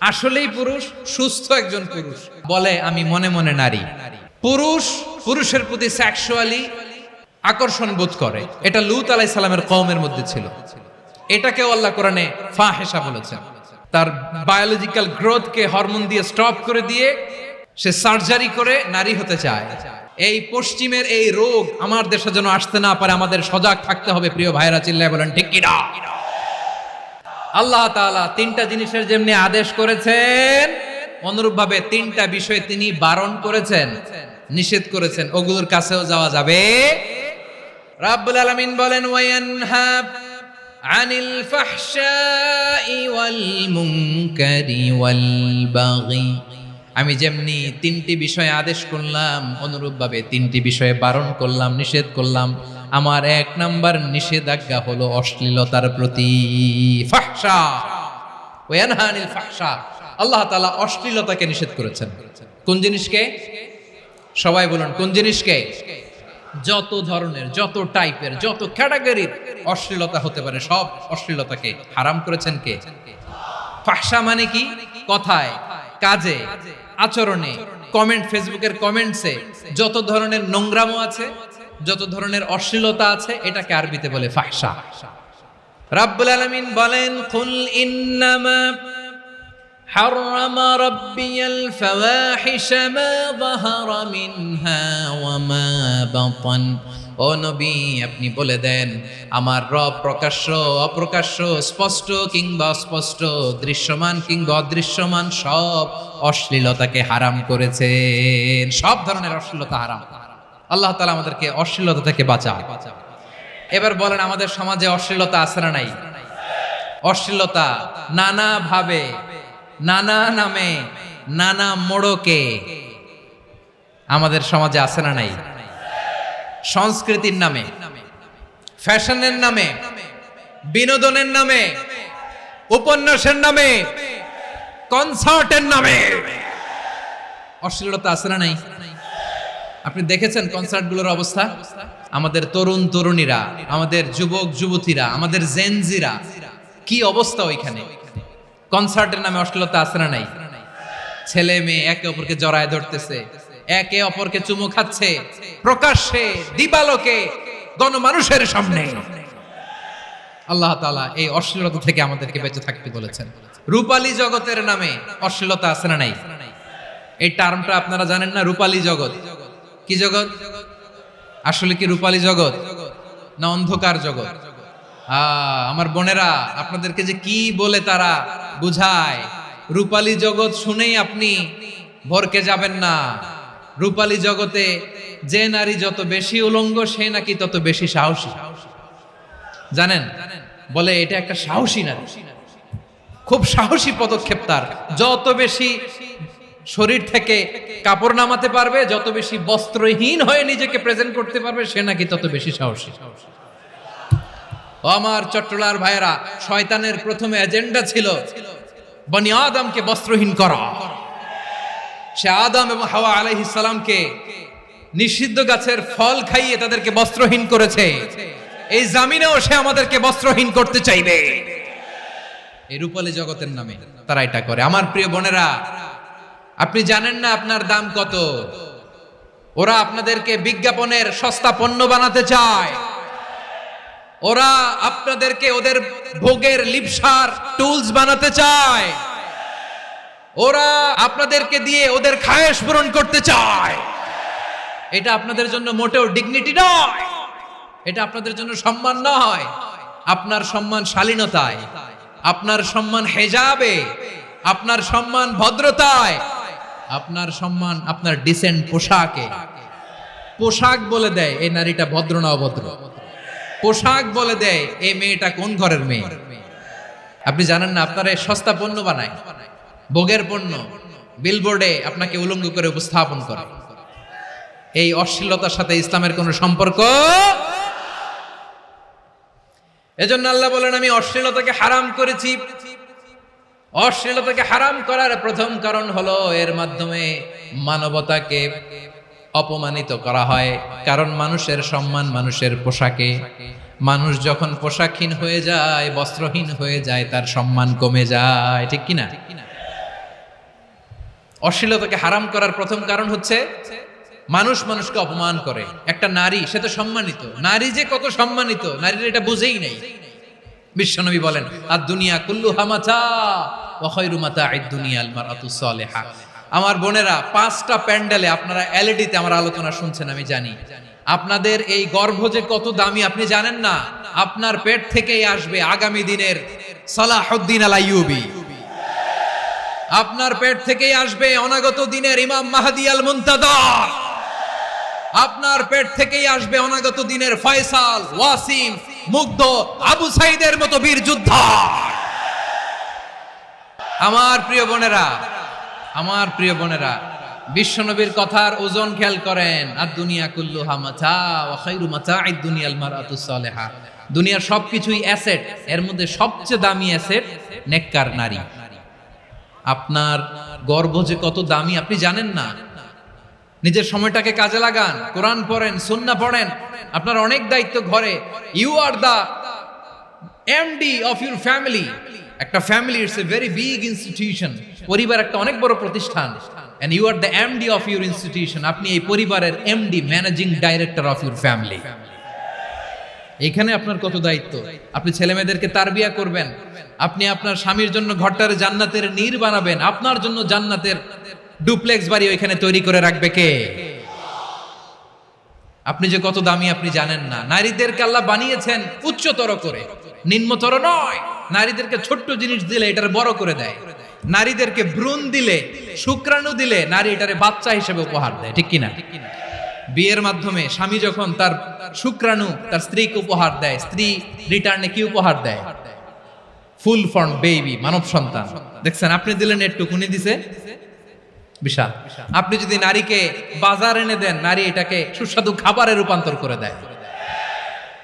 আসলেই পুরুষ, সুস্থ একজন পুরুষ বলে আমি মনে মনে নারী। পুরুষের প্রতি সেক্সুয়ালি আকর্ষণ বোধ করে। এটা লূত আলাইহিস সালামের কওমের মধ্যে ছিল। এটাকেও আল্লাহ কোরআনে ফাহিশা বলেছেন। তার বায়োলজিক্যাল গ্রোথকে হরমোন দিয়ে স্টপ করে দিয়ে সে সার্জারি করে নারী হতে চায়। এই পশ্চিমের এই রোগ আমার দেশে যেন আসতে না পারে, আমাদের সজাগ থাকতে হবে। প্রিয় ভাইরা, চিল্লায় বলেন ঠিক কি না? আল্লাহ তাআলা তিনটা জিনিসের যেমনি আদেশ করেছেন, অনুরূপভাবে তিনটা বিষয় তিনি বারণ করেছেন, নিষেধ করেছেন। ওগুলোর কাছেও যাওয়া যাবে। রাব্বুল আলামিন বলেন ওয়ায়ানহা আনিল ফাহশাই ওয়াল মুনকারি ওয়াল বাগি। আমি যেমনি তিনটি বিষয়ে আদেশ করলাম, অনুরূপভাবে তিনটি বিষয়ে বারণ করলাম, নিষেধ করলাম। আমার এক নাম্বার নিষেধাজ্ঞা হলো অশ্লীলতার প্রতি। ফাহশা ওয়ায়ানহা আনিল ফাহশা, আল্লাহ তাআলা অশ্লীলতাকে নিষেধ করেছেন। কোন জিনিসকে? সবাই বলুন কোন জিনিসকে? যত ধরনের, যত টাইপের, যত ক্যাটাগরির অশ্লীলতা হতে পারে সব অশ্লীলতাকে হারাম করেছেন কে? ফাহশা মানে কি? কথায়, কাজে, আচরণে, কমেন্ট, ফেসবুকের কমেন্টসে যত ধরনের নোংরামো আছে, যত ধরনের অশ্লীলতা আছে, এটাকে আরবিতে বলে ফাহশা। রাব্বুল আলামিন বলেন কুল ইন্নামা حرم ربي الفواحش ما ظهر منها وما بطن। ও নবী, আপনি বলে দেন আমার রব প্রকাশ্য অপ্রকাশ্য, স্পষ্ট কিংবা অস্পষ্ট, দৃশ্যমান কিংবা অদৃশ্যমান সব অশ্লীলতাকে হারাম করেছেন। সব ধরনের অশ্লীলতা হারাম। আল্লাহ তাআলা আমাদেরকে অশ্লীলতা থেকে বাঁচান। এবার বলেন আমাদের সমাজে অশ্লীলতা আছে না নাই? অশ্লীলতা নানা ভাবে, নানা নামে, নানা মোড়কে আমাদের সমাজে আছে না নাই? সংস্কৃতির নামে, ফ্যাশনের নামে, বিনোদনের নামে, উপন্যাসের নামে, কনসার্টের নামে অশ্লীলতা আছে না নাই? আপনি দেখেছেন কনসার্টগুলোর অবস্থা? আমাদের তরুণ তরুণীরা, আমাদের যুবক যুবতীরা, আমাদের জেনজিরা, কি অবস্থা ওইখানে? কনসার্টের নামে অশ্লীলতা আছে না নাই? ছেলে মেয়ে একে অপরকে জড়ায় ধরতেছে, একে অপরকে চুমু খাচ্ছে, প্রকাশ্যে, দিবালোকে, গণমানুষের সামনে। আল্লাহ তাআলা এই অশ্লীলতা থেকে আমাদেরকে বেঁচে থাকতে বলেছেন। রূপালী জগতের নামে অশ্লীলতা আছে না নাই? এই টার্মটা আপনারা জানেন না? রূপালী জগৎ কি জগৎ? আসলে কি রূপালী জগৎ না অন্ধকার জগৎ? আমার বোনেরা, আপনাদেরকে যে কি বলে তারা বুঝায়, রূপালী জগৎ শুনেই আপনি ভরকে যাবেন না। রূপালী জগতে যে নারী যত বেশি উলঙ্গ, সে নাকি তত বেশি সাহসী। জানেন? বলে এটা একটা সাহসী নারী, খুব সাহসী পদক্ষেপ তার। যত বেশি শরীর থেকে কাপড় নামাতে পারবে, যত বেশি বস্ত্রহীন হয়ে নিজেকে প্রেজেন্ট করতে পারবে, সে নাকি তত বেশি সাহসী। আমার চট্টলার ভাইয়েরা, শয়তানের প্রথম এজেন্ডা ছিল বনি আদমকে বস্ত্রহীন করা। সে আদম এবং হাওয়া আলাইহিস সালামকে নিষিদ্ধ গাছের ফল খাইয়ে তাদেরকে বস্ত্রহীন করেছে। এই জামিনেও সে আমাদেরকে বস্ত্রহীন করতে চাইবে। এই রূপালী জগতের নামে তারা এটা করে। আমার প্রিয় বোনেরা, আপনি জানেন না আপনার দাম কত। ওরা আপনাদেরকে বিজ্ঞাপনের সস্তা পণ্য বানাতে চায়। ওরা আপনাদেরকে ওদের ভোগের লিপসার টুলস বানাতে চায়। ওরা আপনাদেরকে দিয়ে ওদের খায়েশ পূরণ করতে চায়। এটা আপনাদের জন্য মোটেও ডিগনিটি নয়, এটা আপনাদের জন্য সম্মান নয়। আপনার সম্মান শালীনতায়, আপনার সম্মান হেজাবে, আপনার সম্মান ভদ্রতায়, আপনার সম্মান আপনার ডিসেন্ট পোশাকে। পোশাক বলে দেয় এই নারীটা ভদ্র না অভদ্র। পোশাক বলে দেয় এই মেয়েটা কোন ঘরের মেয়ে। আপনি জানেন না? আপনারা সস্তা পণ্য বানায়, ভোগের পণ্য, বিলবোর্ডে আপনাকে উলঙ্গ করে উপস্থাপন করে। এই অশ্লীলতার সাথে ইসলামের কোনো সম্পর্ক। এজন্য আল্লাহ বলেন আমি অশ্লীলতাকে হারাম করেছি। অশ্লীলতাকে হারাম করার প্রথম কারণ হলো এর মাধ্যমে মানবতাকে অপমানিত করা হয়। কারণ মানুষের সম্মান মানুষের পোশাকে। মানুষ যখন পোশাকহীন হয়ে যায়, বস্ত্রহীন হয়ে যায়, তার সম্মান কমে যায়। ঠিক কিনা? অশ্লীলতাকে হারাম করার প্রথম কারণ হচ্ছে মানুষ মানুষকে অপমান করে। একটা নারী, সে তো সম্মানিত, নারী যে কত সম্মানিত নারীর এটা বুঝেই নাই। বিশ্বনবী বলেন আর দুনিয়া কুল্লুহা মাতা ওয়া খায়রু মাতা'আদ দুনিয়া আল মারআতুস সালিহা। আমার বোনেরা, 5টা প্যান্ডেলে আপনারা এলইডিতে আমার আলোচনা শুনছেন, আমি জানি। আপনাদের এই গর্ভ যে কত দামি আপনি জানেন না। আপনার পেট থেকেই আসবে আগামী দিনের সালাহুদ্দিন আল আইয়ুবী, আপনার পেট থেকেই আসবে অনাগত দিনের ইমাম মাহদী আল মুনতাদর, আপনার পেট থেকেই আসবে অনাগত দিনের ফয়সাল, ওয়াসিম, মুগ্ধ, আবু সাইদের মতো বীর যোদ্ধা। আমার প্রিয় বোনেরা, আমার প্রিয় বোনেরা, বিশ্বনবীর কথার ওজন খেয়াল করেন। আর দুনিয়া কুল্লুহা মাতা ওয়া খায়রু মাতা'আদ দুনিয়া আল মারআতুস সালিহা। দুনিয়ার সবকিছুই অ্যাসেট, এর মধ্যে সবচেয়ে দামি অ্যাসেট নেককার নারী। আপনার গর্ভ যে কত দামি আপনি জানেন না। নিজের সময়টাকে কাজে লাগান, কোরআন পড়েন, সুন্নাহ পড়েন। আপনার অনেক দায়িত্ব ঘরে। You are the MD of your family. একটা family it's a very big institution. পরিবার একটা অনেক বড় প্রতিষ্ঠান। And you are the MD of your institution. আপনি এই পরিবারের MD, managing director of your family. এখানে আপনার কত দায়িত্ব। আপনি ছেলে মেয়েদেরকে তারবিয়া করবেন, আপনি আপনার স্বামীর জন্য ঘরটারে জান্নাতের নীর বানাবেন, আপনার জন্য জান্নাতের ডুপ্লেক্স বাড়ি ওইখানে তৈরি করে রাখবে কে? আপনি যে কত দামি আপনি জানেন না। নারীদেরকে আল্লাহ বানিয়েছেন উচ্চতর করে, নিম্নতর নয়। নারীদেরকে ছোট্ট জিনিস দিলে এটারে বড় করে দেয়। নারীদেরকে ভ্রূণ দিলে, শুক্রাণু দিলে নারী এটারে বাচ্চা হিসেবে উপহার দেয়, ঠিক কিনা? বিয়ের মাধ্যমে স্বামী যখন তার শুক্রাণু তার স্ত্রীকে উপহার দেয়, স্ত্রী রিটার্নে কি উপহার দেয়? ফুল ফর্ম বেবি, মানব সন্তান। দেখছেন, আপনি দিলেন একটুকুনি, দিছে বিশাল। আপনি যদি নারীকে বাজার এনে দেন, নারী এটাকে সুস্বাদু খাবারে রূপান্তর করে দেয়।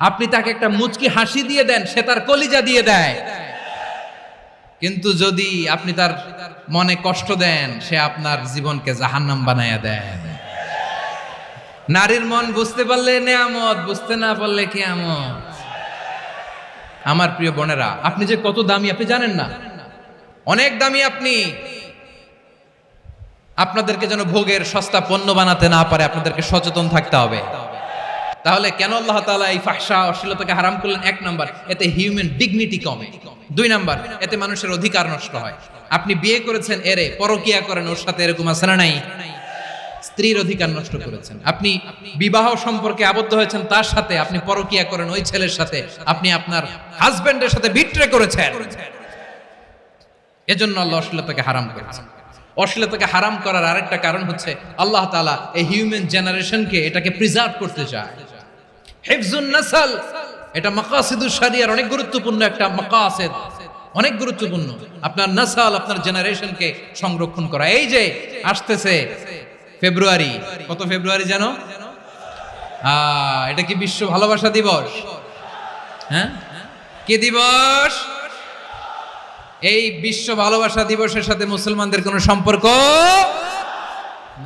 আপনি তাকে একটা মুচকি হাসি দিয়ে দেন, সে তার কলিজা দিয়ে দেয়। কিন্তু যদি আপনি তার মনে কষ্ট দেন, সে আপনার জীবনকে জাহান্নাম বানায়া দেয়। নারীর মন বুঝতে পারলে নেয়ামত, বুঝতে না পারলে কিয়ামত। আমার প্রিয় বোনেরা, আপনি যে কত দামি আপনি জানেন না। অনেক দামি আপনি। আপনাদেরকে যেন ভোগের সস্তা পণ্য বানাতে না পারে, আপনাদেরকে সচেতন থাকতে হবে। তাহলে কেন আল্লাহ তাআলা এই ফাহশা, অশ্লীলতাকে হারাম করলেন? 1 নাম্বার, এতে হিউম্যান ডিগনিটি কমে। 2 নাম্বার, এতে মানুষের অধিকার নষ্ট হয়। আপনি বিয়ে করেছেন, এরে পরকিয়া করেন, ওর সাথে এরকম আছে না নাই? স্ত্রীর অধিকার নষ্ট করেছেন। আপনি বিবাহ সম্পর্কে আবদ্ধ হয়েছেন তার সাথে, আপনি পরকিয়া করেন ওই ছেলের সাথে, আপনি আপনার হাজবেন্ডের সাথে বিট্রে করেছেন। এজন্য আল্লাহ অশ্লীলতাকে হারাম করেছেন। অশ্লীলতাকে হারাম করার আরেকটা কারণ হচ্ছে আল্লাহ তাআলা এই হিউম্যান জেনারেশনকে এটাকে প্রিজার্ভ করতে চায়। হিফজুন নাসল, এটা মাকাসিদুশ শরিয়ার অনেক গুরুত্বপূর্ণ একটা মাকাসিদ, অনেক গুরুত্বপূর্ণ। আপনার নাসল, আপনার জেনারেশনকে সংরক্ষণ করা। এই যে আসতেছে ফেব্রুয়ারি, কত ফেব্রুয়ারি জানো? এটা কি বিশ্ব ভালোবাসা দিবস? হ্যাঁ, কি দিবস? এই বিশ্ব ভালোবাসা দিবসের সাথে মুসলমানদের কোনো সম্পর্ক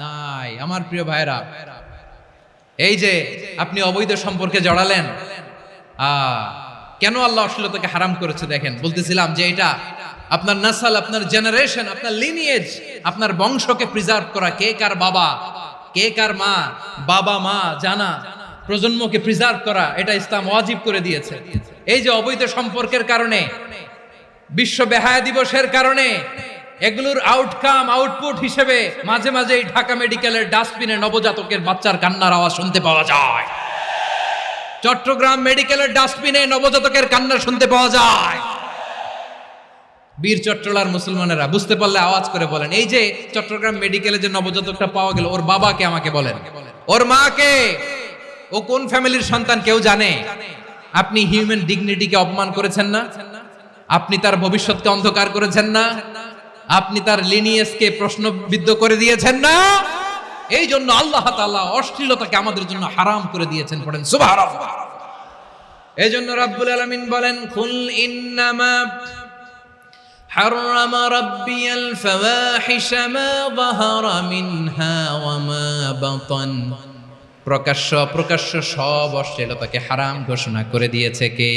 নাই। আমার প্রিয় ভাইরা, এই যে আপনি অবৈধ সম্পর্কে জড়ালেন, কেন আল্লাহ অশ্লীলতাকে হারাম করেছে দেখেন। বলতেছিলাম যে এটা আপনার নাসল, আপনার জেনারেশন, আপনার লিনিয়েজ, আপনার বংশকে প্রিজার্ভ করা। কে কার বাবা, কে কার মা, বাবা মা জানা, প্রজন্মকে প্রিজার্ভ করা, এটা ইসলাম ওয়াজিব করে দিয়েছে। এই যে অবৈধ সম্পর্কের কারণে, বিশ্ব বেহায়া দিবসের কারণে, এগুলোর আউটকাম, আউটপুট হিসেবে মাঝে মাঝে এই ঢাকা মেডিকেলের ডাস্টবিনে নবজাতকের বাচ্চার কান্নার আওয়াজ শুনতে পাওয়া যায়। চট্টগ্রাম মেডিকেলের ডাস্টবিনে নবজাতকের কান্না শুনতে পাওয়া যায়। বীর চট্টলার মুসলমানেরা বুঝতে পারলে আওয়াজ করে বলেন, এই যে চট্টগ্রাম মেডিকেলে যে নবজাতকটা পাওয়া গেল, ওর বাবাকে আমাকে বলেন, ওর মাকে, ও কোন ফ্যামিলির সন্তান কেউ জানে? আপনি হিউম্যান ডিগনিটিকে অপমান করেছেন না? আপনি তার ভবিষ্যৎকে অন্ধকার করেছেন না? আপনি তার লিনিয়েজকে প্রশ্নবিদ্ধ করে দিয়েছেন না? এই জন্য আল্লাহ তাআলা অশ্লীলতাকে আমাদের জন্য হারাম করে দিয়েছেন। পড়েন সুবহানাল্লাহ। এই জন্য রাব্বুল আলামিন বলেন, কুল ইন্নামা حرم ربي الفواحش ما ظهر منها وما بطن। প্রকাশ্য অপ্রকাশ্য সব অশ্লীলতাকে হারাম ঘোষণা করে দিয়েছে কে?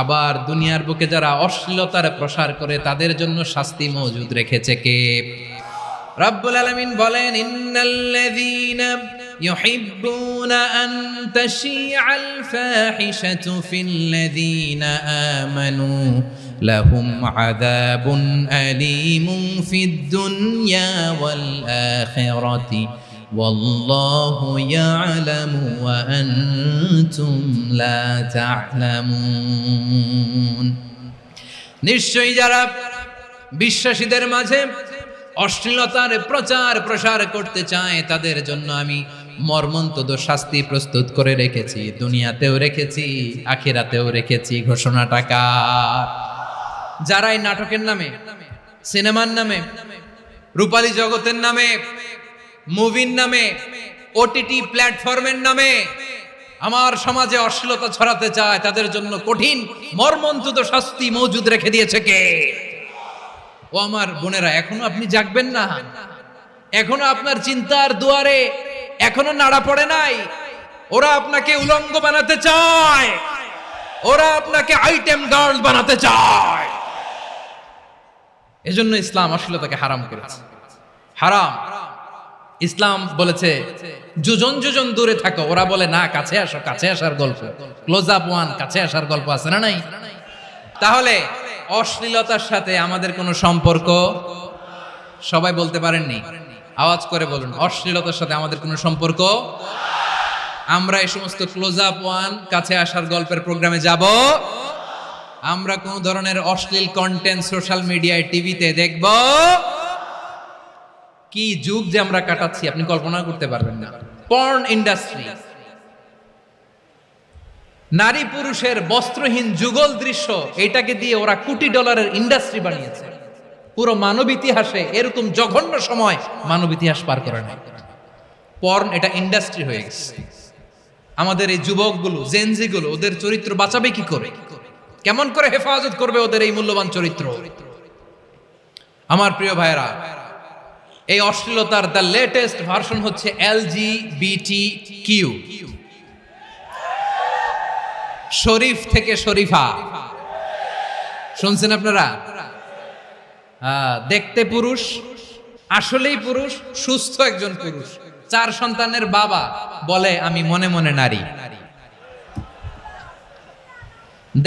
আবার দুনিয়ার বুকে যারা অশ্লীলতার প্রসার করে তাদের জন্য শাস্তি মজুদ রেখেছে কে? রব্বুল আলামিন বলেন, ইন্নাল্লাযীনা ইউহিব্বুনা আন তাশিআল ফাহিশাতু ফিল্লাযীনা আমানু লাহুম আযাবুন আলীমুন ফিদ দুনিয়া ওয়াল আখিরাতি ওয়াল্লাহু ইয়ালামু ওয়া আনতুম লা তা'লামুন। নিশ্চয়ই যারা বিশ্বাসীদের মাঝে অশ্লীলতার প্রচার প্রসার করতে চায় তাদের জন্য আমি মর্মন্তুদ শাস্তি প্রস্তুত করে রেখেছি, দুনিয়াতেও রেখেছি, আখিরাতেও রেখেছি। ঘোষণাটা কার? যারা এই নাটকের নামে, সিনেমার নামে, রূপালী জগতের নামে, মুভির নামে, ওটিটি প্ল্যাটফর্মের নামে আমার সমাজে অশ্লীলতা ছড়াতে চায় তাদের জন্য কঠিন মর্মন্তুদ শাস্তি মজুদ রেখে দিয়েছে কে? ও আমার বোনেরা, এখনো আপনি জাগবেন না? এখনো আপনার চিন্তার দুয়ারে এখনো নাড়া পড়ে নাই? ওরা আপনাকে উলঙ্গ বানাতে চায়, ওরা আপনাকে আইটেম গার্ল বানাতে চায়। এজন্য ইসলাম অশ্লীলতাকে হারাম করেছে। হারাম। ইসলাম বলেছে যোজন যোজন দূরে থাকো, ওরা বলে না কাছে আসো, কাছে আসার গল্প, ক্লোজ আপ ওয়ান, কাছে আসার গল্প আছে না নাই? তাহলে অশ্লীলতার সাথে আমাদের কোনো সম্পর্ক? সবাই বলতে পারেননি, আওয়াজ করে বলুন, অশ্লীলতার সাথে আমাদের কোনো সম্পর্ক? আমরা এই সমস্ত ক্লোজ আপ ওয়ান, কাছে আসার গল্পের প্রোগ্রামে যাব? আমরা কোন ধরনের অশ্লীল কন্টেন্ট সোশ্যাল মিডিয়ায়, টিভিতে দেখব? কি যুগ যে আমরা কাটাচ্ছি আপনি কল্পনা করতে পারবেন না। পর্ন ইন্ডাস্ট্রি, নারী পুরুষের বস্ত্রহীন যুগল দৃশ্য, এটাকে দিয়ে ওরা কোটি ডলারের ইন্ডাস্ট্রি বানিয়েছে। পুরো মানব ইতিহাসে এরকম জঘন্য সময় মানব ইতিহাস পার করে নাই। পর্ন এটা ইন্ডাস্ট্রি হয়ে গেছে। আমাদের এই যুবকগুলো, জেনজিগুলো, ওদের চরিত্র বাঁচাবে কি করে? কেমন করে হেফাজত করবে ওদের এই মূল্যবান চরিত্র? আমার প্রিয় ভাইরা, এই অশ্লীলতার দ্য লেটেস্ট ভার্সন হচ্ছে LGBTQ, শরীফ থেকে শরীফা। শুনছেন আপনারা? দেখতে পুরুষ, আসলেই পুরুষ, সুস্থ একজন পুরুষ, 4 সন্তানের বাবা, বলে আমি মনে মনে নারী।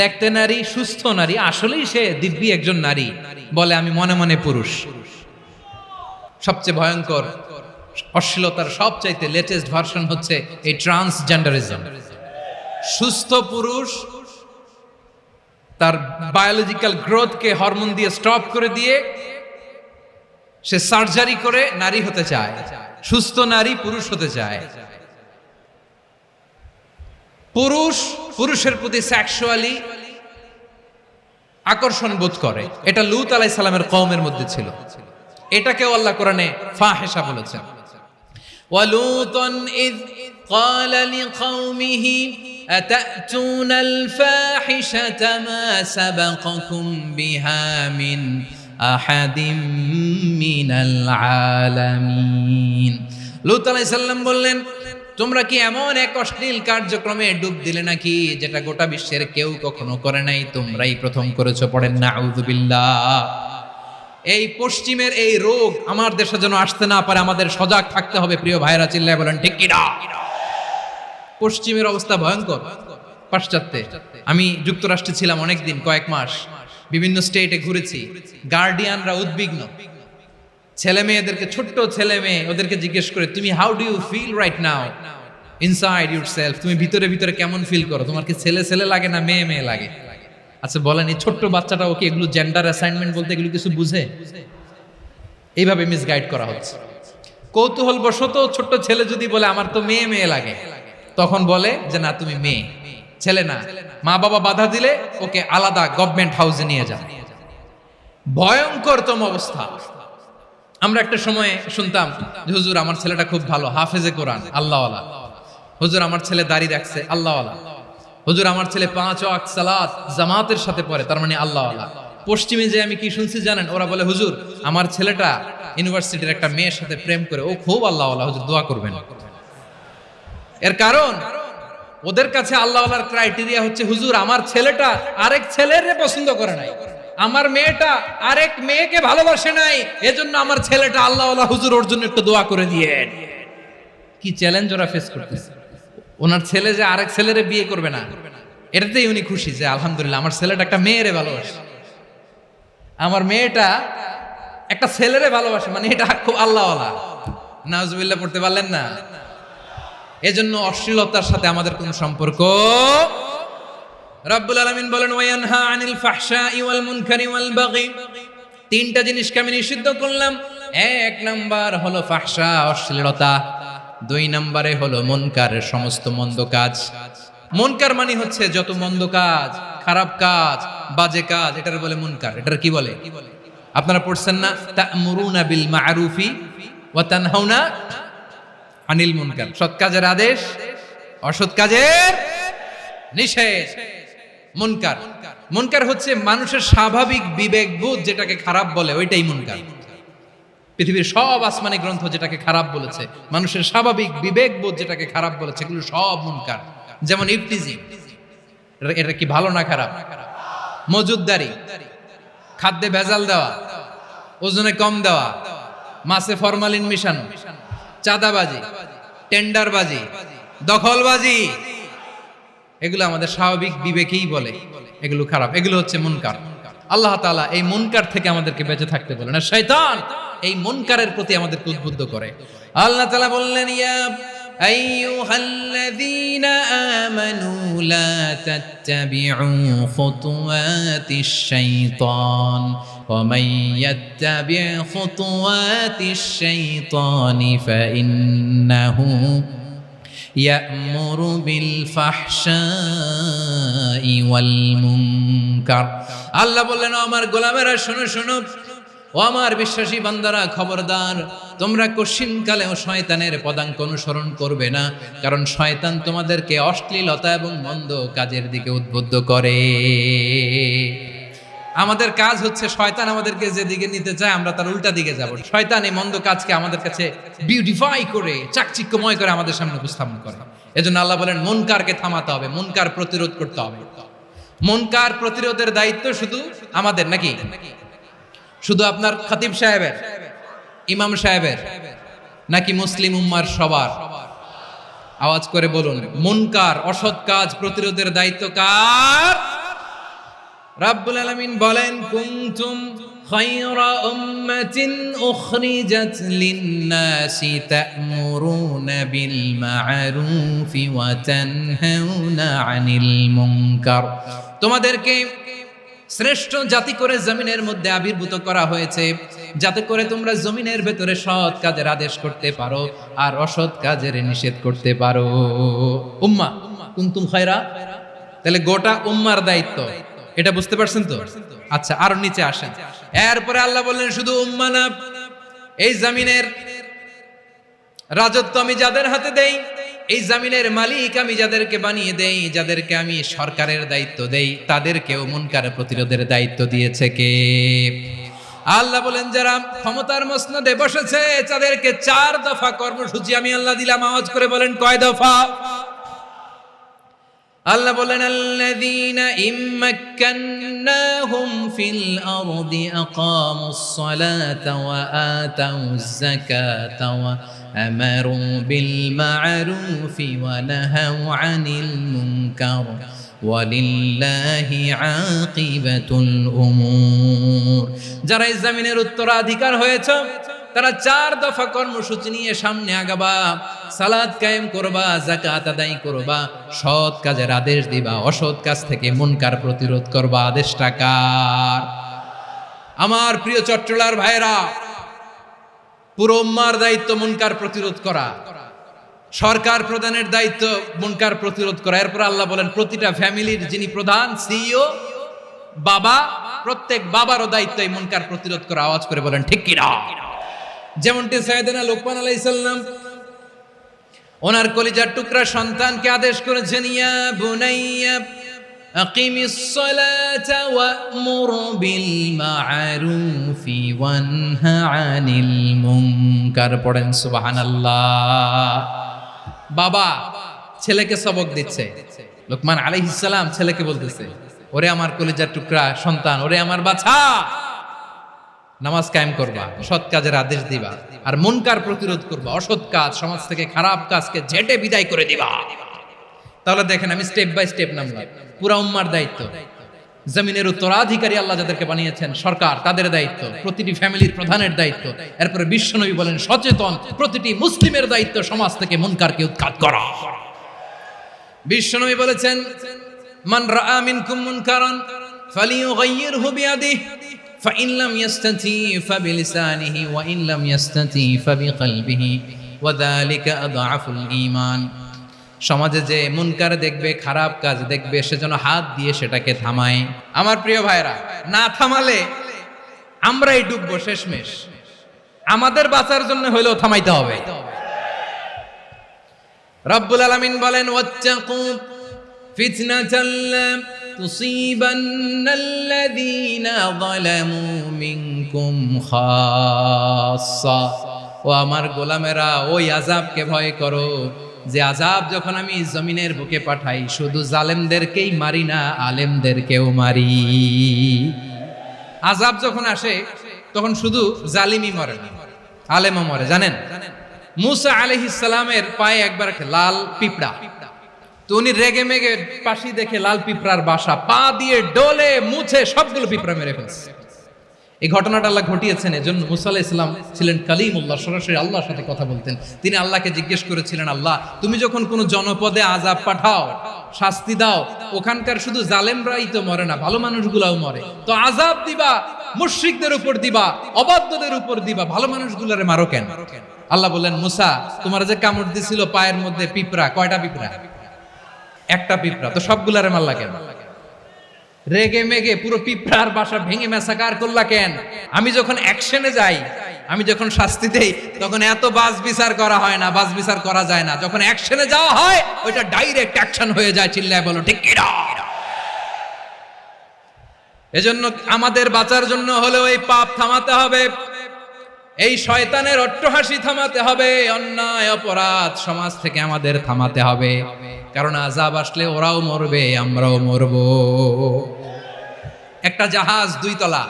দেখতে নারী, সুস্থ নারী, আসলেই সে দিব্যি একজন নারী, বলে আমি মনে মনে পুরুষ। সবচেয়ে ভয়ঙ্কর অশ্লীলতার সবচাইতে লেটেস্ট ভার্সন হচ্ছে এই ট্রান্সজেন্ডারিজম। সুস্থ পুরুষ তার বায়োলজিক্যাল গ্রোথকে হরমোন দিয়ে স্টপ করে দিয়ে সে সার্জারি করে নারী হতে চায়। সুস্থ নারী পুরুষ হতে চায়। পুরুষ পুরুষের প্রতি সেক্সুয়ালি আকর্ষণ বোধ করে। এটা লূত আলাইহিস সালামের কওমের মধ্যে ছিল। এটাকে আল্লাহ কোরআনে ফাহিশা বলেছেন। ওয়ালুতান ইয قال لقومه أتأتون الفاحشة ما سبقكم بها من أحد من العالمين। লূত আলাইহিস সালাম বললেন, তোমরা কি এমন এক অশ্লীল কার্যক্রমে ডুব দিলে নাকি যেটা গোটা বিশ্বের কেউ কখনো করে নাই, তোমরাই প্রথম করেছো। পড়েন নাউযুবিল্লাহ। এই পশ্চিমের এই রোগ আমার দেশে যেন আসতে না পারে, আমাদের সজাগ থাকতে হবে। প্রিয় ভাইরা চিল্লায় বলেন ঠিক কি না? পশ্চিমের অবস্থা ভয়ঙ্কর। পাশ্চাত্যে, আমি যুক্তরাষ্ট্রে ছিলাম অনেকদিন, কয়েক মাস, বিভিন্ন স্টেটে ঘুরেছি। গার্ডিয়ানরা উদ্বিগ্ন, ছেলে মেয়েদেরকে, ছোট্ট ছেলে মেয়ে, ওদেরকে জিজ্ঞেস করে তুমি how do you feel right now inside yourself, তুমি ভিতরে ভিতরে কেমন ফিল করো, তোমার কি ছেলে ছেলে লাগে না মেয়ে মেয়ে লাগে? আচ্ছা বলেন, এই ছোট্ট বাচ্চাটা ওকে এগুলো জেন্ডার অ্যাসাইনমেন্ট বলতে এগুলো কিছু বুঝে? এইভাবে মিসগাইড করা হচ্ছে। কৌতূহল বশত ছোট্ট ছেলে যদি বলে আমার তো মেয়ে মেয়ে লাগে, তখন বলে যে না তুমি মেয়ে, ছেলে না। মা বাবা বাধা দিলে ওকে আলাদা গভর্নমেন্ট হাউসে নিয়ে যান। ভয়ঙ্করতম অবস্থা। আমরা একটা সময় শুনতাম যে হুজুর আমার ছেলেটা খুব ভালো, হাফেজে কোরআন, আল্লাহওয়ালা। হুজুর আমার ছেলে দাড়ি রাখছে, আল্লাহওয়ালা। হুজুর আমার ছেলে 5 ওয়াক্ত সালাত জামাতের সাথে পড়ে, তার মানে আল্লাহওয়ালা। পশ্চিমে যে আমি কি শুনছি জানেন? ওরা বলে হুজুর আমার ছেলেটা ইউনিভার্সিটির একটা মেয়ের সাথে প্রেম করে, ও খুব আল্লাহওয়ালা, হুজুর দোয়া করবেন। এর কারণ ওদের কাছে আল্লাহওয়ালার ক্রাইটেরিয়া হচ্ছে হুজুর আমার ছেলেটা আরেক ছেলের পছন্দ করে নাই, আমার মেয়েটা আরেক মেয়েকে ভালোবাসে নাই, এজন্য আমার ছেলেটা আল্লাহওয়ালা হুজুর ওর জন্য একটু দোয়া করে দিয়েন। কি চ্যালেঞ্জ ওরা ফেস করতেছে। ওনার ছেলে যে আরেক ছেলেরে বিয়ে করবে না, এটাতেই উনি খুশি যে আলহামদুলিল্লাহ আমার ছেলেটা একটা মেয়েরে ভালোবাসে, আমার মেয়েটা একটা ছেলেরে ভালোবাসে, মানে এটা খুব আল্লাহওয়ালা। নাউজুবিল্লাহ পড়তে পারলেন না? এজন্য অশ্লীলতার সাথে আমাদের কোনো সম্পর্ক। রাব্বুল আলামিন বলেন ওয়ায়ানহা আনিল ফাহশাই ওয়াল মুনকারি ওয়াল বাগি, তিনটা জিনিসকে আমি নিষিদ্ধ করলাম। এক নাম্বার হলো ফাহশা, অশ্লীলতা। দুই নম্বরে হলো মুনকার, সমস্ত মন্দ কাজ। মুনকার মানে হচ্ছে যত মন্দ কাজ, খারাপ কাজ, বাজে কাজ, এটার বলে মুনকার। এটার কি বলে? আপনারা পড়ছেন না, তা'মুরুনা বিল মা'রুফি ওয়া তানহাউনা আনিল মুনকার। সৎ কাজের আদেশ, অসৎ কাজের নিষেধ। মুনকার, মুনকার হচ্ছে মানুষের স্বাভাবিক বিবেকবোধ যেটাকে খারাপ বলে, ওইটাই মুনকার। পৃথিবীর সব আসমানি গ্রন্থ যেটাকে খারাপ বলেছে, মানুষের স্বাভাবিক বিবেকবোধ যেটাকে খারাপ বলেছে, এগুলো সব মুনকার। যেমন ইফতিজিং, এটা কি ভালো না খারাপ? মজুদদারি, খাদ্যে ভেজাল দেওয়া, ওজনে কম দেওয়া, মাছে ফরমালিন মিশানো, চাঁদাবাজি, টেন্ডারবাজি, দখলবাজি, এগুলো আমাদের স্বাভাবিক বিবেকেই বলে এগুলো খারাপ, এগুলো হচ্ছে মুনকার। আল্লাহ তাআলা এই মুনকার থেকে আমাদেরকে বেঁচে থাকতে বলেন, আর শয়তান এই মুনকারের প্রতি আমাদেরকে উদ্বুদ্ধ করে। আল্লাহ তাআলা বললেন, ইয়া আইয়ুহাল্লাযীনা আমানু লা তাত্তাবিউ খুতুওয়াতিশ শাইতান ওয়া মান ইয়াত্তাবি' খুতুওয়াতিশ শাইতানি ফাইন্নাহু ইয়া'মুরু বিল ফাহশাই ওয়াল মুনকার। আল্লাহ বললেন, আমার গোলামেরা শোনো শোনো, ও আমার বিশ্বাসী বান্দারা খবরদার, তোমরা কশিনকালেও শয়তানের পদাঙ্ক অনুসরণ করবে না, কারণ শয়তান তোমাদেরকে অশ্লীলতা এবং মন্দ কাজের দিকে উদ্বুদ্ধ করে। আমাদের কাজ হচ্ছে শয়তান আমাদেরকে যেদিকে নিতে চায় আমরা তার উল্টা দিকে যাব। শয়তান এই মন্দ কাজকে আমাদের কাছে বিউটিফাই করে, চাকচিক্যময় করে আমাদের সামনে উপস্থাপন করে। এজন্য আল্লাহ বলেন মুনকারকে থামাতে হবে, মুনকার প্রতিরোধ করতে হবে। মুনকার প্রতিরোধের দায়িত্ব শুধু আমাদের নাকি? শুধু আপনার খতিব সাহেবের, ইমাম সাহেবের, নাকি মুসলিম উম্মার সবার? আওয়াজ করে বলুন, মুনকার অসৎ কাজ প্রতিরোধের দায়িত্ব কার? রাব্বুল আলামিন বলেন, কুনতুম খায়রা উম্মাতিন উখরিজাত লিন-নাসি তা'মুরুনা বিল মা'রুফি ওয়া তানহাউনা আনিল মুনকার। তোমাদেরকে শ্রেষ্ঠ জাতি করে জমিনের মধ্যে আবির্ভূত করা হয়েছে, যাতে করে তোমরা জমিনের ভেতরে সৎ কাজের আদেশ করতে পারো আর অসৎ কাজের নিষেধ করতে পারো। উম্মাহ, কুনতুম খায়রা, তাহলে গোটা উম্মার দায়িত্ব, এটা বুঝতে পারছেন তো? আচ্ছা, আরো নিচে আসেন। এরপরে আল্লাহ বললেন, শুধু উম্মাহ না, এই জমিনের রাজত্ব আমি যাদের হাতে দেই, এই জমিনের মালিক আমি যাদেরকে বানিয়ে দেই, যাদেরকে আমি সরকারের দায়িত্ব দেই, তাদেরকেও মুনকার প্রতিরোধের দায়িত্ব দিয়েছে কে? আল্লাহ বলেন, যারা ক্ষমতার মসনদে বসেছে তাদেরকে 4 দফা কর্মসূচি আমি আল্লাহ দিলাম। আওয়াজ করে বলেন, কয় দফা? আল্লাহ বলেন, আল্লাযীনা ইম্মাক্কান্নাহুম ফিল আরদি আকামুস সালাতা ওয়া আতাউয যাকাতা ওয়া আমারু বিল মা'রুফি ওয়া নাহাউ আনিল মুনকার ওয়ালিল্লাহি আকিবাতুল উমুর। যারা এই জমিনের উত্তরাধিকার হয়েছে তারা 4 দফা কর্মসূচি নিয়ে সামনে আগাবা। সালাত কায়েম করবা, যাকাত আদায় করবা, সৎ কাজের আদেশ দিবা, অসৎ কাজ থেকে মুনকার প্রতিরোধ করবা। আদেশটা কার? আমার প্রিয় চট্টলার ভাইরা, পুরো উম্মার দায়িত্ব মুনকার প্রতিরোধ করা, সরকার প্রধানের দায়িত্ব মুনকার প্রতিরোধ করা। এরপর আল্লাহ বলেন, প্রতিটা ফ্যামিলির যিনি প্রধান, সিইও, বাবা, প্রত্যেক বাবারও দায়িত্ব এই মুনকার প্রতিরোধ করা। আওয়াজ করে বলেন ঠিক কি না? যেমনটি সাইয়েদনা লোকমান আলাইহিস সালাম ওনার কলিজার টুকরা সন্তানকে আদেশ করেছেন, ইয়া বুনাইয়া আকিমিস সালাতা ওয়া'মুর বিল মা'রুফি ওয়ানহা আনিল মুনকার। পড়েন সুবহানাল্লাহ। বাবা ছেলেকে সবক দিচ্ছে, লোকমান আলাইহিস সালাম ছেলেকে বলতেছে, ওরে আমার কলিজার টুকরা সন্তান, ওরে আমার বাছা, নামাজ কায়েম করবা, সৎ কাজের আদেশ দিবা, আর মুনকার প্রতিরোধ করবা, অসৎ কাজ, সমাজ থেকে খারাপ কাজকে ঝেঁটে বিদায় করে দিবা। তাহলে দেখেন আমি স্টেপ বাই স্টেপ নামলাম। পুরা উম্মার দায়িত্ব, জমিনের উত্তরাধিকারী আল্লাহ যাদেরকে বানিয়েছেন সরকার, তাদের দায়িত্ব, প্রতিটি ফ্যামিলির প্রধানের দায়িত্ব, এরপরে বিশ্বনবী বলেন সচেতন প্রতিটি মুসলিমের দায়িত্ব সমাজ থেকে মুনকারকে উৎখাত করা। বিশ্বনবী বলেছেন মান রাআ মিনকুম মুনকারান ফালিয়ুগাইয়িরহু বিয়াদিহি ফাইন লাম ইয়াস্তাতি ফাবিলিসানিহি ওয়া ইন লাম ইয়াস্তাতি ফাবিকলবিহি ওয়া যালিকা আযআফুল ঈমান। সমাজে যে মুনকার দেখবে, খারাপ কাজ দেখবে, সে যেন হাত দিয়ে সেটাকে থামায়। আমার প্রিয় ভাইরা, না থামালে আমরাই ডুববো শেষমেশ। আমাদের বাঁচার জন্য হইলেও থামাইতে হবে। রব্বুল আলামিন বলেন ওয়াত্তাকু ফিতনাতাল লা তুসিবান্নাল্লাযীনা যালামু মিনকুম খাসসা। ও আমার গোলামেরা, ওই আযাবকে ভয় করো যে আযাব যখন আমি জমিনের বুকে পাঠাই শুধু জালেমদেরকেই মারি না, আলেমদেরকেও মারি। আযাব যখন আসে তখন শুধু জালিমই মরে না, আলেমও মরে। জানেন মুসা আলাইহিস সালামের পায়ে একবার একটা লাল পিঁপড়া, তো উনি রেগে মেগে পাশি দেখে লাল পিঁপড়ার বাসা, পা দিয়ে ডলে মুছে সবগুলো পিঁপড়া মেরে ফেলছে। এই ঘটনাটা আল্লাহ ঘটিয়েছেন। এজন্য মুসা আলাইহিস সালাম ছিলেন কালিমুল্লাহ, সরাসরি আল্লাহর সাথে কথা বলতেন। তিনি আল্লাহকে জিজ্ঞেস করেছিলেন, আল্লাহ তুমি যখন কোনো জনপদে আযাব পাঠাও, শাস্তি দাও, ওখানকার শুধু জালেমরাই তো মরে না, ভালো মানুষগুলাও মরে, তো আযাব দিবা মুশরিকদের উপর দিবা, অবাধ্যদের উপর দিবা, ভালো মানুষগুলারে মারো কেন? আল্লাহ বললেন, মুসা তোমার যে কামড় দিছিল পায়ের মধ্যে পিঁপড়া, কয়টা পিঁপড়া? একটা পিঁপড়া, তো সবগুলারে মারলা কেন? রেগে মেগে পুরো পিঁপড়ার বাসা ভেঙে মেসাকার করলা কেন? আমি যখন অ্যাকশনে যাই, আমি যখন শাস্তি দেই, তখন এত বাস বিচার করা হয় না, বাস বিচার করা যায় না। যখন অ্যাকশনে যাওয়া হয় ওইটা ডাইরেক্ট অ্যাকশন হয়ে যায়। চিল্লায় বলো ঠিক কি না? এজন্য আমাদের বাঁচার জন্য হলেও এই পাপ থামাতে হবে, এই শয়তানের অট্টহাসি থামাতে হবে, অন্যায় অপরাধ সমাজ থেকে আমাদের থামাতে হবে। কারণ আযাব আসলে ওরাও মরবে, আমরাও মরব। একটা জাহাজ 2 তলা,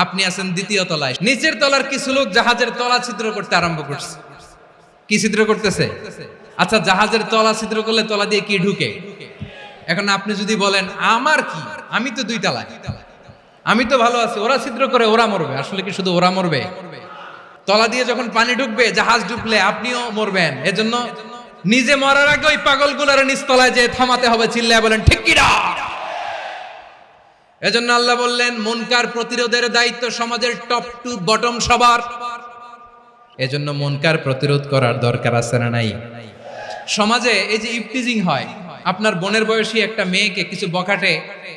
আপনি আছেন 2য় তলায়, নিচের তলার কিছু লোক জাহাজের তলা ছিদ্র করতে আরম্ভ করছে। কি ছিদ্র করতেছে? আচ্ছা, জাহাজের তলা ছিদ্র করলে তলা দিয়ে কি ঢুকে? এখন আপনি যদি বলেন আমার কি, আমি তো 2 তলায়, আমি তো ভালো আছি, ওরা ছিদ্র করে ওরা মরবে। আসলে কি শুধু ওরা মরবে? তলা দিয়ে যখন পানি ঢুকবে, জাহাজ ঢুকলে আপনিও মরবেন। এজন্য নিজে মরার আগে ওই পাগলগুলোর নিচতলায় যে থামাতে হবে। চিল্লায় বলেন ঠিক কি না? এজন্য আল্লাহ বললেন মুনকার প্রতিরোধের দায়িত্ব সমাজের টপ টু বটম সবার। এজন্য মুনকার প্রতিরোধ করার দরকার আছে না নাই? সমাজে এই যে ইফটিজিং হয়, আপনার বোনের বয়সী একটা মেয়েকে কিছু বখাটে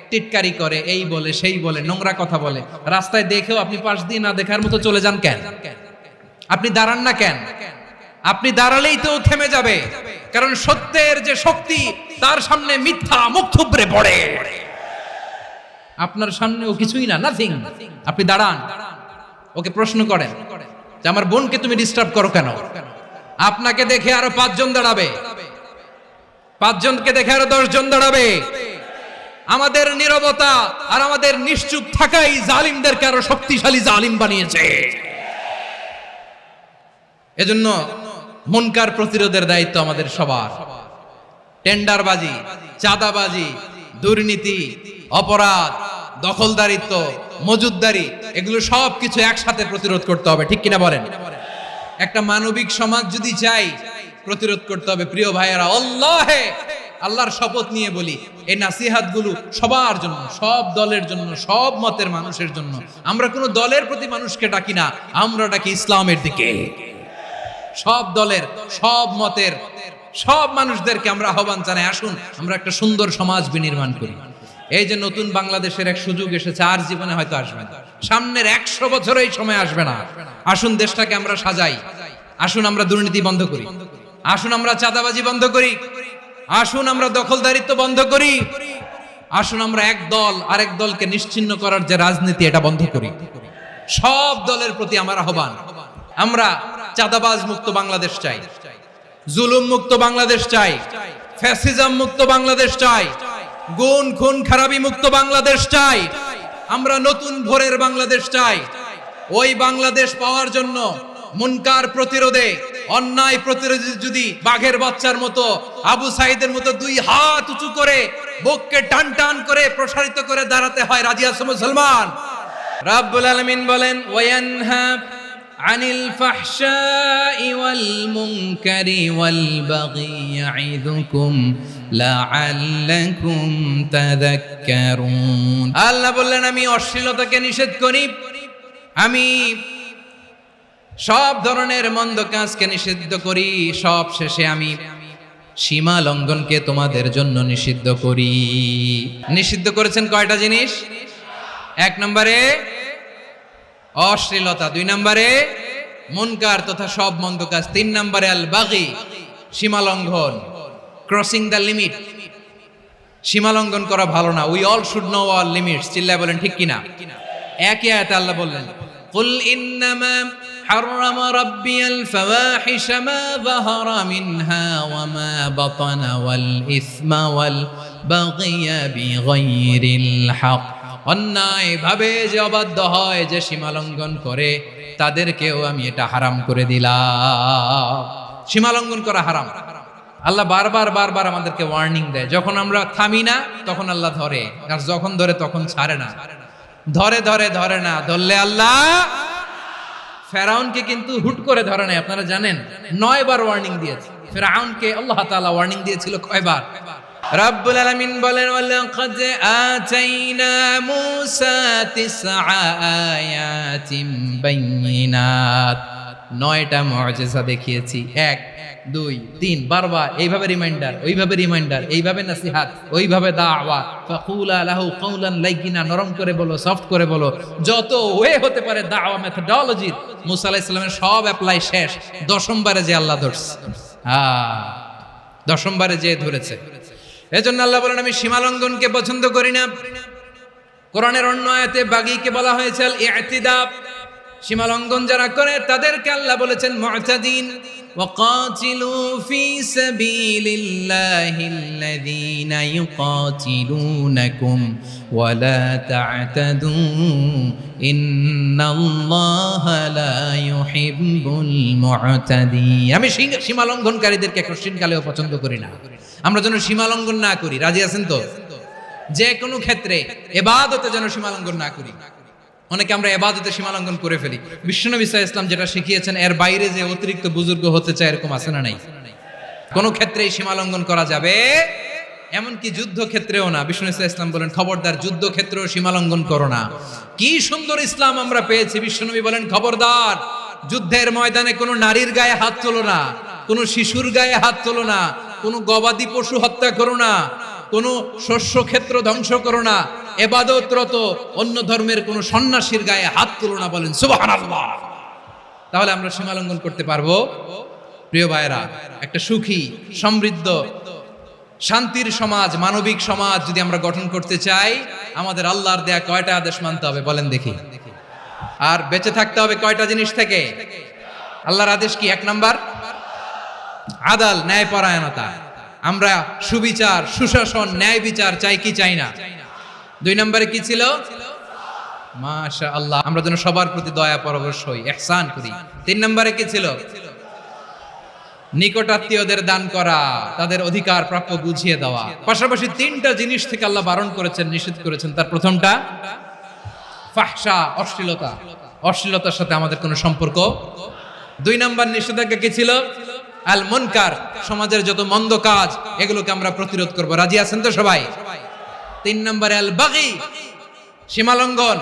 টিটকারি করে, এই বলে সেই বলে, নোংরা কথা বলে, রাস্তায় দেখেও আপনি পাশ দিয়ে না দেখার মতো চলে যান কেন? আপনি দাঁড়ান না কেন? আপনি দাঁড়ালেই তো থেমে যাবে, কারণ সত্যের যে শক্তি তার সামনে মিথ্যা মুখ থুবড়ে পড়ে। আপনার সামনে ও কিছুই না, নাথিং। আপনি দাঁড়ান, ওকে প্রশ্ন করেন যে আমার বোনকে তুমি ডিস্টার্ব করো কেন? আপনাকে দেখে আরো 5 জন দাঁড়াবে, 5 জনকে দেখে আরো 10 জন দাঁড়াবে। আমাদের নীরবতা আর আমাদের নিশ্চুপ থাকাই জালিমদেরকে আরো শক্তিশালী জালিম বানিয়েছে। এজন্য মুনকার প্রতিরোধের দায়িত্ব আমাদের সবার। টেন্ডারবাজি, চাঁদাবাজি, দুর্নীতি, অপরাধ, দখলদারিত্ব, মজুদদারি, এগুলো সব কিছু একসাথে প্রতিরোধ করতে হবে। ঠিক কিনা বলেন? একটা মানবিক সমাজ যদি চাই, প্রতিরোধ করতে হবে। প্রিয় ভাইয়েরা, আল্লাহর শপথ নিয়ে বলি, এই নাসিহাতগুলো সবার জন্য, সব দলের জন্য, সব মতের মানুষের জন্য। আমরা কোনো দলের প্রতি মানুষকে ডাকি না, আমরা ডাকি ইসলামের দিকে। সব দলের, সব মতের, সব মানুষদেরকে আমরা আহ্বান জানাই, আসুন আমরা একটা সুন্দর সমাজ বিনির্মাণ করি। এই যে নতুন বাংলাদেশের এক সুযোগ এসেছে, আর জীবনে হয়তো আসবে না, সামনের 100 বছর এই সময় আসবে না। আসুন দেশটাকে আমরা সাজাই, আসুন আমরা দুর্নীতি বন্ধ করি, আসুন আমরা চাঁদাবাজি বন্ধ করি, আসুন আমরা দখলদারিত্ব বন্ধ করি, আসুন আমরা এক দল আরেক দলকে নিশ্চিহ্ন করার যে রাজনীতি, এটা বন্ধ করি। সব দলের প্রতি আমার আহ্বান, আমরা চাঁদাবাজ মুক্ত বাংলাদেশ চাই, জুলুম মুক্ত বাংলাদেশ চাই, ফ্যাসিজম মুক্ত বাংলাদেশ চাই, গুণ খুন খারাপি মুক্ত বাংলাদেশ চাই। আমরা নতুন ভোরের বাংলাদেশ চাই। ওই বাংলাদেশ পাওয়ার জন্য মুনকার প্রতিরোধে, অন্যায় প্রতিরোধে যদি বাঘের বাচ্চার মতো, আবু সাইদের মতো দুই হাত উঁচু করে বুককে টান টান করে প্রসারিত করে দাঁড়াতে হয়, রাজি আছো মুসলমান? রাব্বুল আলামিন বলেন, ওয়ায়ানহা আনিল ফাহশাই ওয়াল মুনকারি ওয়াল বাগি ইয়াইদুকুম লাআল্লাকুম তাযাক্কারুন। আল্লাহ বললেন, আমি অশ্লীলতাকে নিষেধ করি, আমি সব ধরনের মন্দ কাজকে নিষিদ্ধ করি, সব শেষে আমি সীমা লঙ্ঘনকে তোমাদের জন্য নিষিদ্ধ করি। নিষিদ্ধ করেছেন কয়টা জিনিস? 1 নম্বরে অশ্লীলতা, 2 নম্বরে মুনকার তথা সব মন্দ কাজ, 3 নম্বরে আল বাগি সীমা লঙ্ঘন, ক্রসিং দ্য লিমিট। সীমা লঙ্ঘন করা ভালো না। We all should know our limits. চিল্লায় বলেন ঠিক কিনা? একই আয়াতে আল্লাহ বললেন, কুল ইন্নামা حرم ربي الفواحش ما ظهر منها وما بطن والإثم والبغي بغير الحق। অন্যায় ভাবে যে অবাধ্য হয়, যে সীমা লঙ্ঘন করে, তাদেরকেও আমি এটা হারাম করে দিলাম। সীমা লঙ্ঘন করা হারাম। আল্লাহ বারবার বারবার আমাদেরকে ওয়ার্নিং দেয়। যখন আমরা থামি না তখন আল্লাহ ধরে, আর যখন ধরে তখন ছাড়ে না। ধরে ধরে ধরে না, ধরলে আল্লাহ। ফেরাউনকে কিন্তু হুট করে ধরে নাই, আপনারা জানেন 9 বার ওয়ার্নিং দিয়েছে। ফেরাউনকে আল্লাহ তাআলা ওয়ার্নিং দিয়েছিল কয়বার? রাব্বুল আলামিন বলেন, ওয়ালাকাদ আতাইনা মূসা 9 আয়াতিন বাইয়িনাত। 9টা মুআজিজা দেখিয়েছি। 1 2 3 বারবার এইভাবে রিমাইন্ডার, ওইভাবে রিমাইন্ডার, এইভাবে নসিহত, ওইভাবে দাওয়া। ফাকুলা লাহু কাওলান লাইয়িনা, নরম করে বলো, সফট করে বলো, যত ওয়ে হতে পারে দাওয়া মেথডোলজি। মুসা আলাইহিস সালামের সব অ্যাপ্লাই শেষ। 10ম বারে যে আল্লাহ ধরছে, 10ম বারে যে ধরেছে। এজন্য আল্লাহ বলেন, আমি সীমা লঙ্ঘনকে পছন্দ করি না। কোরআনের অন্য আয়াতে বাগীকে বলা হয়েছে আল ইতিদা। সীমা লঙ্ঘন যারা করে তাদেরকে আল্লাহ বলেছেন মুতাদিন। وقاتلوا في سبيل الله الذين يقاتلونكم ولا تعتدوا إن الله لا يحب المعتدين। আমি সীমা লঙ্ঘনকারীদেরকে কোশ্চিন কালেও পছন্দ করি না। আমরা যেন সীমা লঙ্ঘন না করি, রাজি আছেন তো? যে কোনো ক্ষেত্রে ইবাদতে যেন সীমা লঙ্ঘন না করি। অনেকে আমরা ইবাদতে সীমা লঙ্ঘন করে ফেলি। বিশ্বনবী সাল্লাল্লাহু আলাইহি ওয়াসাল্লাম যেটা শিখিয়েছেন, এর বাইরে যে অতিরিক্ত বুজুর্গ হতে চায়, এরকম আছে না নাই? কোন ক্ষেত্রেই সীমা লঙ্ঘন করা যাবে, এমনকি যুদ্ধ ক্ষেত্রেও না। বিশ্বনবী সাল্লাল্লাহু আলাইহি ওয়াসাল্লাম বলেন, খবরদার যুদ্ধ ক্ষেত্রেও সীমা লঙ্ঘন করো না। কি সুন্দর ইসলাম আমরা পেয়েছি। বিশ্বনবী বলেন, খবরদার যুদ্ধের ময়দানে কোনো নারীর গায়ে হাত তোলো না, কোনো শিশুর গায়ে হাত তোলো না, কোনো গবাদি পশু হত্যা করো না, কোনো শস্য ক্ষেত্র ধ্বংস করো না, ইবাদতরত অন্য ধর্মের কোনো সন্ন্যাসীর গায়ে হাত তুলো না। বলেন সুবহানাল্লাহ। তাহলে আমরা সীমা লঙ্ঘন করতে পারবো? প্রিয় ভাইরা, একটা সুখী, সমৃদ্ধ, শান্তির সমাজ, মানবিক সমাজ যদি আমরা গঠন করতে চাই, আমাদের আল্লাহর দেয়া কয়টা আদেশ মানতে হবে বলেন দেখি? আর বেঁচে থাকতে হবে কয়টা জিনিস থেকে? আল্লাহর আদেশ কি? 1 নাম্বার আদাল, ন্যায়পরায়ণতা। আমরা সুবিচার, সুশাসন, ন্যায় বিচার চাই কি চাই না? 2 নম্বরে কি ছিল? মাশাআল্লাহ, আমরা যেন সবার প্রতি দয়া পরবশ হই, ইহসান করি। 3 নম্বরে কি ছিল? নিকটাত্মীয়দের দান করা, তাদের অধিকার প্রাপ্য বুঝিয়ে দেওয়া। পাশাপাশি 3টা জিনিস থেকে আল্লাহ বারণ করেছেন, নিষেধ করেছেন। তার প্রথমটা ফাহশা, অশ্লীলতা। অশ্লীলতার সাথে আমাদের কোনো সম্পর্ক। 2 নম্বর নিষেধাজ্ঞা কি ছিল? আল মুনকার, সমাজের যত মন্দ কাজ, এগুলোকে আমরা প্রতিরোধ করব। রাজি আছেন তো সবাই? 3 নম্বরে আল বাগী, সীমালঙ্ঘন।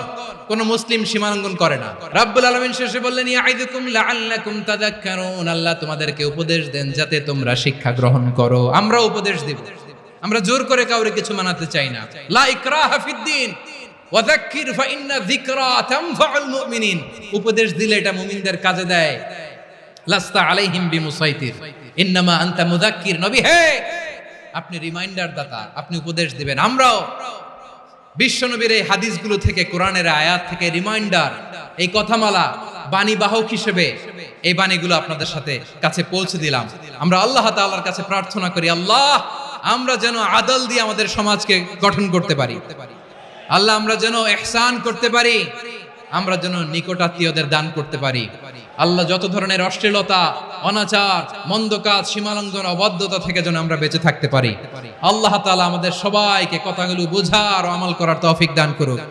কোন মুসলিম সীমালঙ্ঘন করে না। রাব্বুল আলামিন শেষে বললেন, ইয়াইদুকুম লাআল্লাকুম তাযাক্কারুন। আল্লাহ তোমাদেরকে উপদেশ দেন যাতে তোমরা শিক্ষা গ্রহণ করো। আমরা উপদেশ দেব, আমরা জোর করে কাউরে কিছু মানাতে চাই না। লা ইকরাহা ফিদ্দিন ওয়া যাক্কির ফা ইন্না যিকরা তানফাউল মুমিনিন। উপদেশ দিলে এটা মুমিনদের কাজে দেয়। লাস্তা আলাইহিম বিমুসাইতির ইন্নামা আনতা মুযাক্কির। নবী হে, আপনি রিমাইন্ডার দাতা, আপনি উপদেশ দিবেন। আমরাও বিশ্বনবীর এই হাদিসগুলো থেকে, কোরআনের আয়াত থেকে রিমাইন্ডার, এই কথামালা, বাণী বাহক হিসেবে এই বাণীগুলো আপনাদের সাথে কাছে পৌঁছে দিলাম। আমরা আল্লাহ তাআলার কাছে প্রার্থনা করি, আল্লাহ আমরা যেন আদল দিয়ে আমাদের সমাজকে গঠন করতে পারি। আল্লাহ আমরা যেন ইহসান করতে পারি, আমরা যেন নিকটাত্মীয়দের দান করতে পারি। আল্লাহ যত ধরনের অশ্লীলতা, অনাচার, মন্দ কাজ, সীমালঙ্ঘন, অবাধ্যতা থেকে যেন আমরা বেঁচে থাকতে পারি। আল্লাহ তাআলা আমাদের সবাইকে কথাগুলো বোঝার ও আমল করার তৌফিক দান করুক।